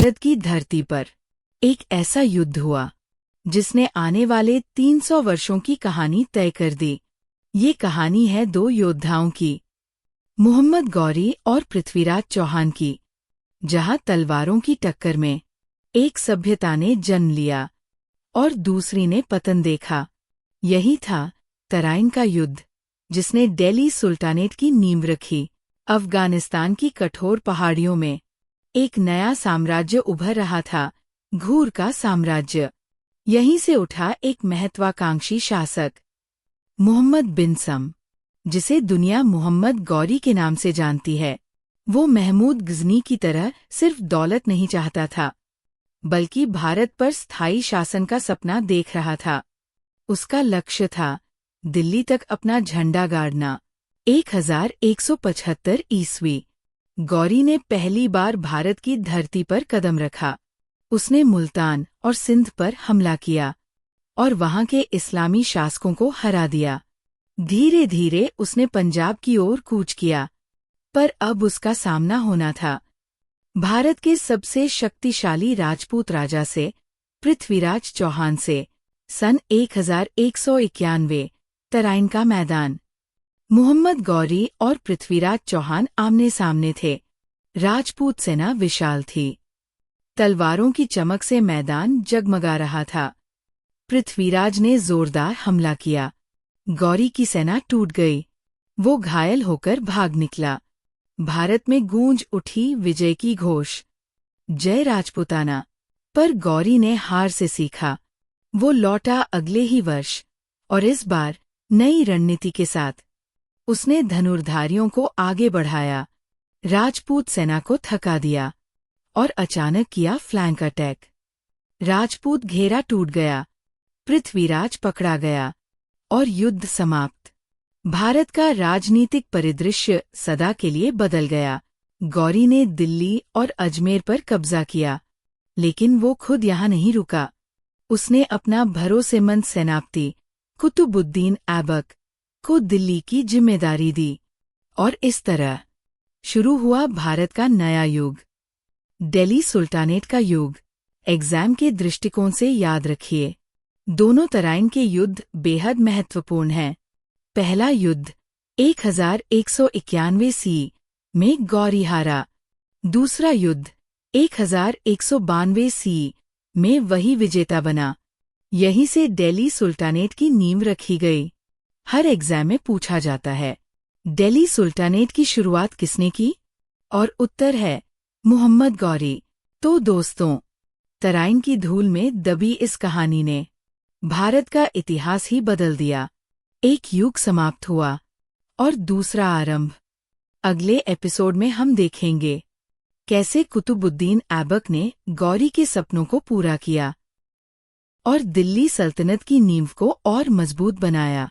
भारत की धरती पर एक ऐसा युद्ध हुआ जिसने आने वाले 300 वर्षों की कहानी तय कर दी। ये कहानी है दो योद्धाओं की, मोहम्मद गौरी और पृथ्वीराज चौहान की, जहां तलवारों की टक्कर में एक सभ्यता ने जन्म लिया और दूसरी ने पतन देखा। यही था तराइन का युद्ध, जिसने दिल्ली सुल्तानेट की नींव रखी। अफगानिस्तान की कठोर पहाड़ियों में एक नया साम्राज्य उभर रहा था, घूर का साम्राज्य। यहीं से उठा एक महत्वाकांक्षी शासक, मोहम्मद बिन सम, जिसे दुनिया मोहम्मद गौरी के नाम से जानती है। वो महमूद गजनी की तरह सिर्फ दौलत नहीं चाहता था, बल्कि भारत पर स्थायी शासन का सपना देख रहा था। उसका लक्ष्य था दिल्ली तक अपना झंडा गाड़ना। 1175 ईस्वी गौरी ने पहली बार भारत की धरती पर कदम रखा। उसने मुल्तान और सिंध पर हमला किया और वहां के इस्लामी शासकों को हरा दिया। धीरे धीरे उसने पंजाब की ओर कूच किया, पर अब उसका सामना होना था भारत के सबसे शक्तिशाली राजपूत राजा से, पृथ्वीराज चौहान से। सन 1191 तराइन का मैदान। मोहम्मद गौरी और पृथ्वीराज चौहान आमने सामने थे। राजपूत सेना विशाल थी, तलवारों की चमक से मैदान जगमगा रहा था। पृथ्वीराज ने जोरदार हमला किया। गौरी की सेना टूट गई। वो घायल होकर भाग निकला। भारत में गूंज उठी विजय की घोष, जय राजपूताना। पर गौरी ने हार से सीखा। वो लौटा अगले ही वर्ष, और इस बार नई रणनीति के साथ। उसने धनुर्धारियों को आगे बढ़ाया, राजपूत सेना को थका दिया और अचानक किया फ्लैंक अटैक। राजपूत घेरा टूट गया, पृथ्वीराज पकड़ा गया और युद्ध समाप्त। भारत का राजनीतिक परिदृश्य सदा के लिए बदल गया। गौरी ने दिल्ली और अजमेर पर कब्जा किया, लेकिन वो खुद यहाँ नहीं रुका। उसने अपना भरोसेमंद सेनापति कुतुबुद्दीन ऐबक को दिल्ली की जिम्मेदारी दी, और इस तरह शुरू हुआ भारत का नया युग, दिल्ली सुल्तानेट का युग। एग्जाम के दृष्टिकोण से याद रखिए, दोनों तराइन के युद्ध बेहद महत्वपूर्ण हैं। पहला युद्ध 1191 सी में गौरी हारा। दूसरा युद्ध 1192 सी में वही विजेता बना। यहीं से दिल्ली सुल्तानेट की नींव रखी गई। हर एग्जाम में पूछा जाता है, दिल्ली सुल्तानेट की शुरुआत किसने की? और उत्तर है मोहम्मद गौरी। तो दोस्तों, तराइन की धूल में दबी इस कहानी ने भारत का इतिहास ही बदल दिया। एक युग समाप्त हुआ और दूसरा आरंभ। अगले एपिसोड में हम देखेंगे कैसे कुतुबुद्दीन ऐबक ने गौरी के सपनों को पूरा किया और दिल्ली सल्तनत की नींव को और मजबूत बनाया।